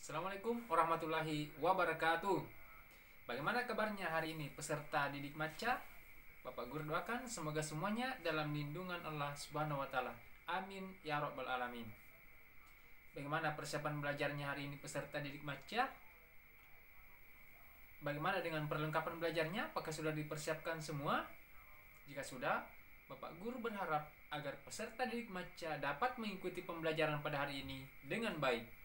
Assalamualaikum warahmatullahi wabarakatuh. Bagaimana kabarnya hari ini peserta didik Maca? Bapak Guru doakan semoga semuanya dalam lindungan Allah Subhanahu wa taala. Amin ya rabbal alamin. Bagaimana persiapan belajarnya hari ini peserta didik Maca? Bagaimana dengan perlengkapan belajarnya? Apakah sudah dipersiapkan semua? Jika sudah, Bapak Guru berharap agar peserta didik Maca dapat mengikuti pembelajaran pada hari ini dengan baik.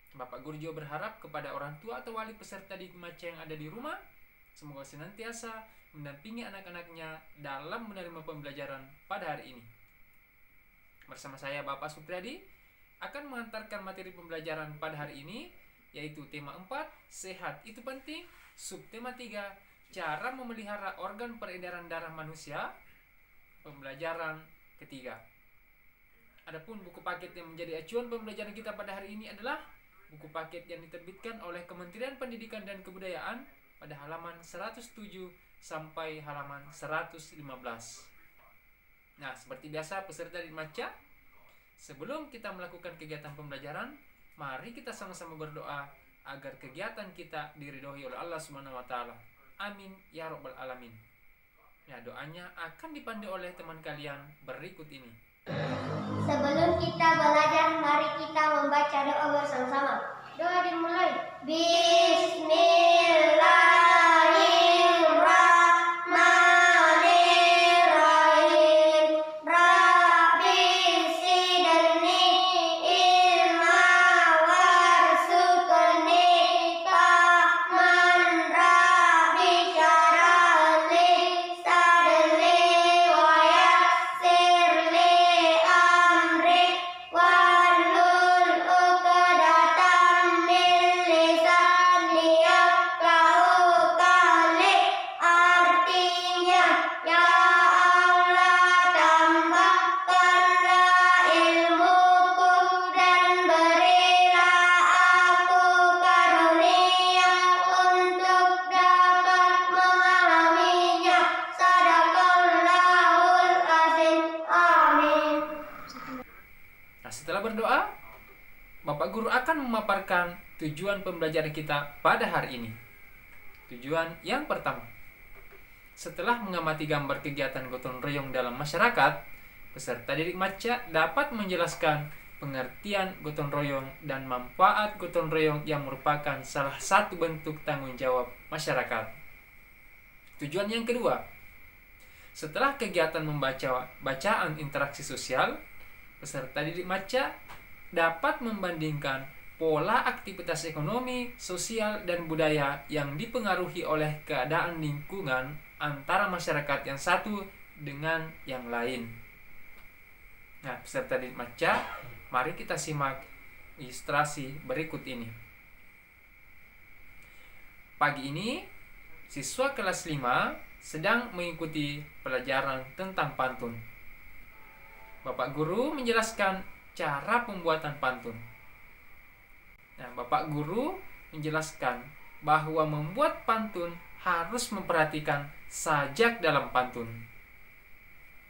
Bapak Guru juga berharap kepada orang tua atau wali peserta didik Maca yang ada di rumah, semoga senantiasa mendampingi anak-anaknya dalam menerima pembelajaran pada hari ini. Bersama saya Bapak Supriyadi akan mengantarkan materi pembelajaran pada hari ini, yaitu tema 4, sehat itu penting, subtema 3, cara memelihara organ peredaran darah manusia, pembelajaran ketiga. Adapun buku paket yang menjadi acuan pembelajaran kita pada hari ini adalah buku paket yang diterbitkan oleh Kementerian Pendidikan dan Kebudayaan pada halaman 107 sampai halaman 115. Nah, seperti biasa peserta didik Maca, sebelum kita melakukan kegiatan pembelajaran, mari kita sama-sama berdoa agar kegiatan kita diridhoi oleh Allah Subhanahu wa taala. Amin ya rabbal alamin. Ya, doanya akan dipandu oleh teman kalian berikut ini. Sebelum kita belajar, mari kita membaca doa bersama-sama. Doa dimulai. Bismillahirrahmanirrahim. Rabbi zidni ilma warzuqni fahman. Rabbi syrah li sadri wa yassir li amri wahlul 'uqdatam min lisani yafqahu qawli. Artinya, ya Allah, tambahkanlah ilmuku dan berilah aku karunia untuk dapat memahaminya. Sadaqallahul azim. Amin. Nah, setelah berdoa, Bapak Guru akan memaparkan tujuan pembelajaran kita pada hari ini. Tujuan yang pertama, setelah mengamati gambar kegiatan gotong royong dalam masyarakat, peserta didik Maca dapat menjelaskan pengertian gotong royong dan manfaat gotong royong yang merupakan salah satu bentuk tanggung jawab masyarakat. Tujuan yang kedua, setelah kegiatan membaca bacaan interaksi sosial, peserta didik Maca dapat membandingkan pola aktivitas ekonomi, sosial, dan budaya yang dipengaruhi oleh keadaan lingkungan antara masyarakat yang satu dengan yang lain. Nah, peserta didik Maca, mari kita simak ilustrasi berikut ini. Pagi ini, siswa kelas 5 sedang mengikuti pelajaran tentang pantun. Bapak Guru menjelaskan cara pembuatan pantun. Nah, Bapak Guru menjelaskan bahwa membuat pantun harus memperhatikan sajak dalam pantun.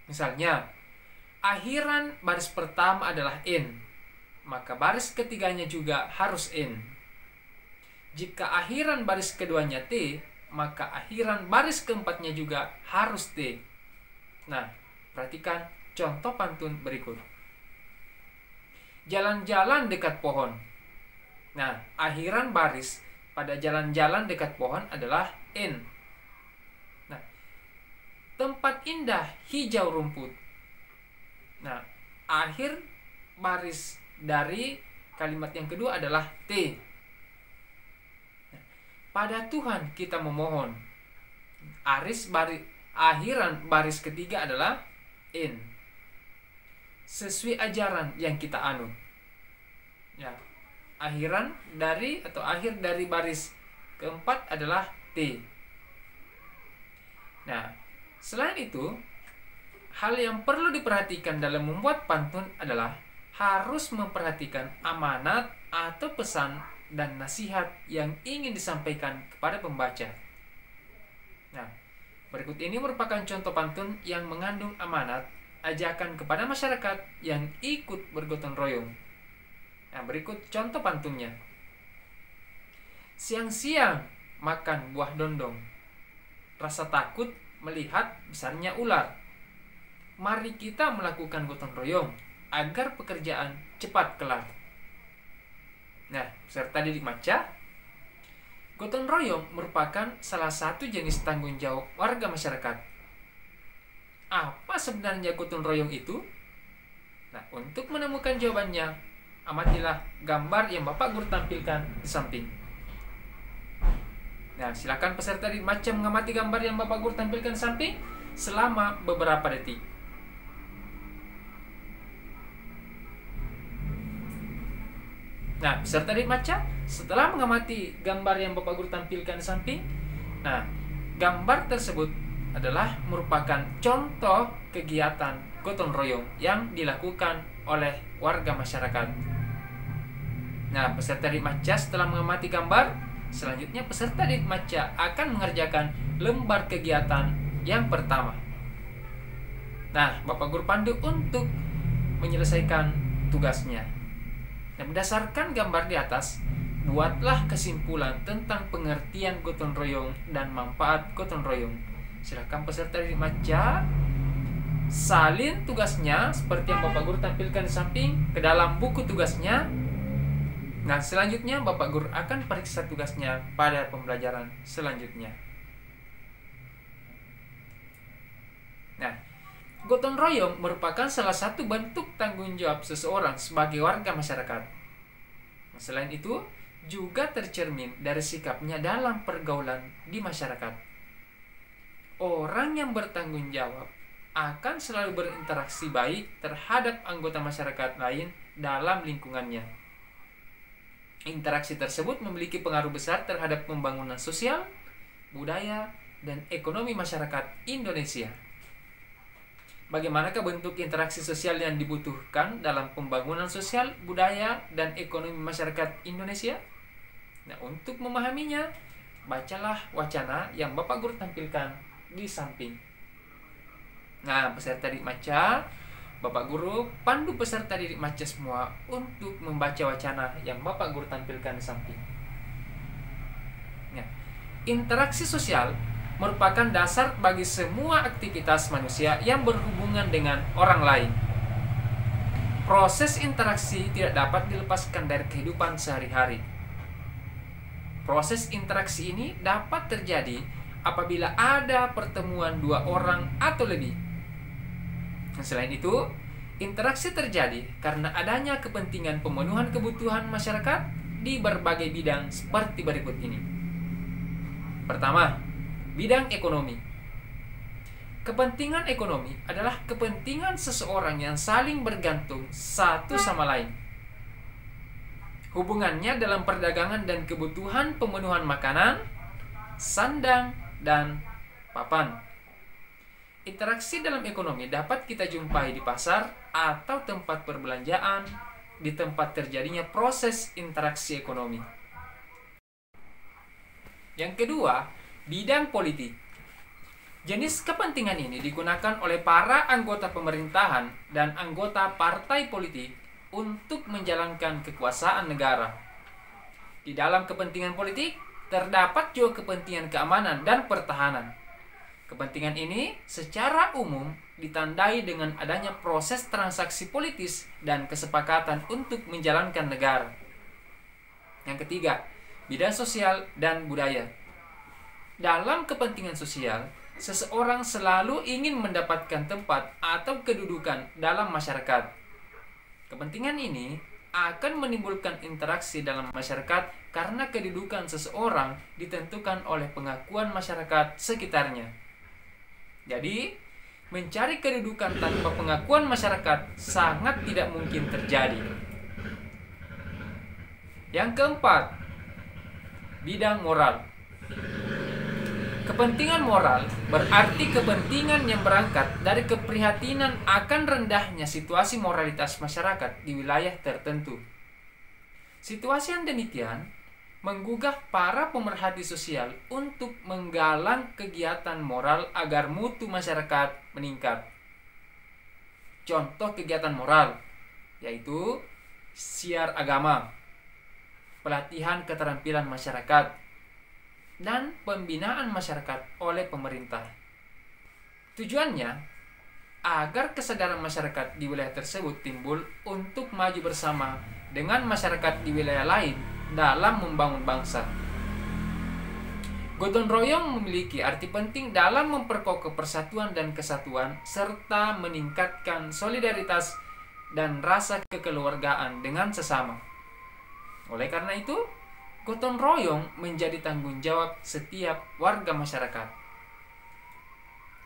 Misalnya, akhiran baris pertama adalah in, maka baris ketiganya juga harus in. Jika akhiran baris keduanya T, maka akhiran baris keempatnya juga harus T. Nah, perhatikan contoh pantun berikut. Jalan-jalan dekat pohon. Nah, akhiran baris pada jalan-jalan dekat pohon adalah in. Nah, tempat indah hijau rumput. Nah, akhir baris dari kalimat yang kedua adalah T. Nah, pada Tuhan kita memohon. Akhiran baris ketiga adalah in. Sesuai ajaran yang kita anut. Ya, akhir dari baris keempat adalah T. Nah, selain itu, hal yang perlu diperhatikan dalam membuat pantun adalah harus memperhatikan amanat atau pesan dan nasihat yang ingin disampaikan kepada pembaca. Nah, berikut ini merupakan contoh pantun yang mengandung amanat ajakan kepada masyarakat yang ikut bergotong royong. Nah, berikut contoh pantunnya. Siang-siang makan buah dondong, rasa takut melihat besarnya ular. Mari kita melakukan gotong royong agar pekerjaan cepat kelar. Nah, peserta didik maca, gotong royong merupakan salah satu jenis tanggung jawab warga masyarakat. Apa sebenarnya gotong royong itu? Nah, untuk menemukan jawabannya, amatilah gambar yang Bapak Guru tampilkan di samping. Nah, silakan peserta didik maca mengamati gambar yang Bapak Guru tampilkan di samping selama beberapa detik. Nah, peserta didik maca setelah mengamati gambar yang Bapak Guru tampilkan di samping, nah, gambar tersebut adalah merupakan contoh kegiatan gotong royong yang dilakukan oleh warga masyarakat. Nah, peserta didik maca setelah mengamati gambar, selanjutnya peserta didik maca akan mengerjakan lembar kegiatan yang pertama. Nah, Bapak Guru pandu untuk menyelesaikan tugasnya. Nah, berdasarkan gambar di atas, buatlah kesimpulan tentang pengertian gotong royong dan manfaat gotong royong. Silakan peserta didik maca salin tugasnya seperti yang Bapak Guru tampilkan di samping ke dalam buku tugasnya. Nah, selanjutnya Bapak Guru akan periksa tugasnya pada pembelajaran selanjutnya. Nah, gotong royong merupakan salah satu bentuk tanggung jawab seseorang sebagai warga masyarakat. Selain itu, juga tercermin dari sikapnya dalam pergaulan di masyarakat. Orang yang bertanggung jawab akan selalu berinteraksi baik terhadap anggota masyarakat lain dalam lingkungannya. Interaksi tersebut memiliki pengaruh besar terhadap pembangunan sosial, budaya, dan ekonomi masyarakat Indonesia. Bagaimanakah bentuk interaksi sosial yang dibutuhkan dalam pembangunan sosial, budaya, dan ekonomi masyarakat Indonesia? Nah, untuk memahaminya, bacalah wacana yang Bapak Guru tampilkan di samping. Nah, peserta didik maca, Bapak Guru pandu peserta didik maca semua untuk membaca wacana yang Bapak Guru tampilkan di samping. Nah, interaksi sosial merupakan dasar bagi semua aktivitas manusia yang berhubungan dengan orang lain. Proses interaksi tidak dapat dilepaskan dari kehidupan sehari-hari. Proses interaksi ini dapat terjadi apabila ada pertemuan dua orang atau lebih. Selain itu, interaksi terjadi karena adanya kepentingan pemenuhan kebutuhan masyarakat di berbagai bidang seperti berikut ini. Pertama, bidang ekonomi. Kepentingan ekonomi adalah kepentingan seseorang yang saling bergantung satu sama lain. Hubungannya dalam perdagangan dan kebutuhan pemenuhan makanan, sandang, dan papan. Interaksi dalam ekonomi dapat kita jumpai di pasar atau tempat perbelanjaan, di tempat terjadinya proses interaksi ekonomi. Yang kedua, bidang politik. Jenis kepentingan ini digunakan oleh para anggota pemerintahan dan anggota partai politik untuk menjalankan kekuasaan negara. Di dalam kepentingan politik, terdapat juga kepentingan keamanan dan pertahanan. Kepentingan ini secara umum ditandai dengan adanya proses transaksi politis dan kesepakatan untuk menjalankan negara. Yang ketiga, bidang sosial dan budaya. Dalam kepentingan sosial, seseorang selalu ingin mendapatkan tempat atau kedudukan dalam masyarakat. Kepentingan ini akan menimbulkan interaksi dalam masyarakat karena kedudukan seseorang ditentukan oleh pengakuan masyarakat sekitarnya. Jadi, mencari kedudukan tanpa pengakuan masyarakat sangat tidak mungkin terjadi. Yang keempat, bidang moral. Kepentingan moral berarti kepentingan yang berangkat dari keprihatinan akan rendahnya situasi moralitas masyarakat di wilayah tertentu. Situasi yang demikian menggugah para pemerhati sosial untuk menggalang kegiatan moral agar mutu masyarakat meningkat. Contoh kegiatan moral yaitu siar agama, pelatihan keterampilan masyarakat, dan pembinaan masyarakat oleh pemerintah. Tujuannya agar kesadaran masyarakat di wilayah tersebut timbul untuk maju bersama dengan masyarakat di wilayah lain dalam membangun bangsa. Gotong royong memiliki arti penting dalam memperkokoh persatuan dan kesatuan serta meningkatkan solidaritas dan rasa kekeluargaan dengan sesama. Oleh karena itu, gotong royong menjadi tanggung jawab setiap warga masyarakat.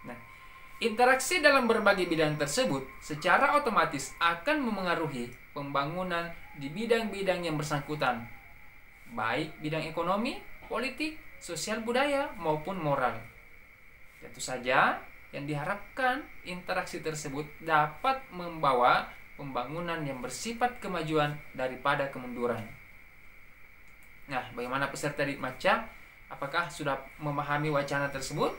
Nah, interaksi dalam berbagai bidang tersebut secara otomatis akan memengaruhi pembangunan di bidang-bidang yang bersangkutan, baik bidang ekonomi, politik, sosial budaya, maupun moral. Tentu saja yang diharapkan interaksi tersebut dapat membawa pembangunan yang bersifat kemajuan daripada kemunduran. Nah, bagaimana peserta didik Maca? Apakah sudah memahami wacana tersebut?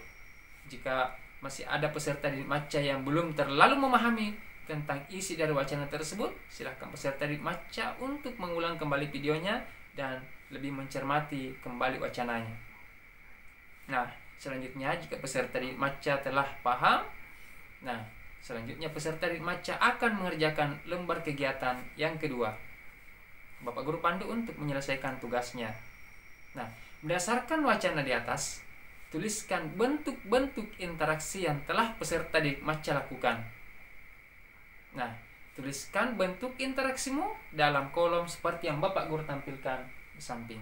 Jika masih ada peserta didik Maca yang belum terlalu memahami tentang isi dari wacana tersebut, silakan peserta didik Maca untuk mengulang kembali videonya dan lebih mencermati kembali wacananya. Nah, selanjutnya jika peserta didik Maca telah paham, selanjutnya peserta didik Maca akan mengerjakan lembar kegiatan yang kedua. Bapak Guru pandu untuk menyelesaikan tugasnya. Nah, berdasarkan wacana di atas, tuliskan bentuk-bentuk interaksi yang telah peserta didik Maca lakukan. Nah, tuliskan bentuk interaksimu dalam kolom seperti yang Bapak Guru tampilkan di samping.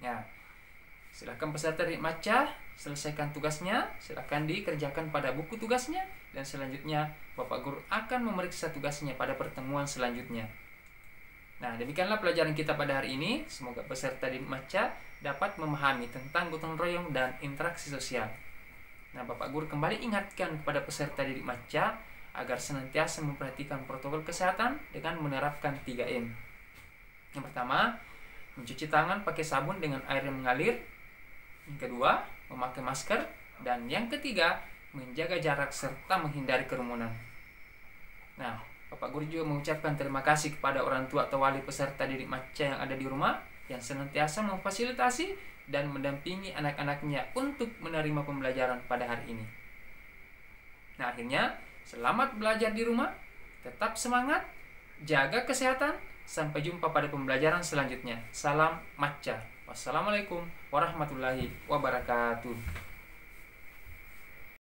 Ya, silakan peserta didik Maca selesaikan tugasnya, silakan dikerjakan pada buku tugasnya, dan selanjutnya Bapak Guru akan memeriksa tugasnya pada pertemuan selanjutnya. Nah, demikianlah pelajaran kita pada hari ini. Semoga peserta didik Maca dapat memahami tentang gotong royong dan interaksi sosial. Nah, Bapak Guru kembali ingatkan kepada peserta didik Maca agar senantiasa memperhatikan protokol kesehatan dengan menerapkan 3M. Yang pertama, mencuci tangan pakai sabun dengan air yang mengalir. Yang kedua, memakai masker. Dan yang ketiga, menjaga jarak serta menghindari kerumunan. Nah, Bapak Guru juga mengucapkan terima kasih kepada orang tua atau wali peserta didik Maca yang ada di rumah yang senantiasa memfasilitasi dan mendampingi anak-anaknya untuk menerima pembelajaran pada hari ini. Nah, akhirnya selamat belajar di rumah, tetap semangat, jaga kesehatan, sampai jumpa pada pembelajaran selanjutnya. Salam Maca. Wassalamualaikum warahmatullahi wabarakatuh.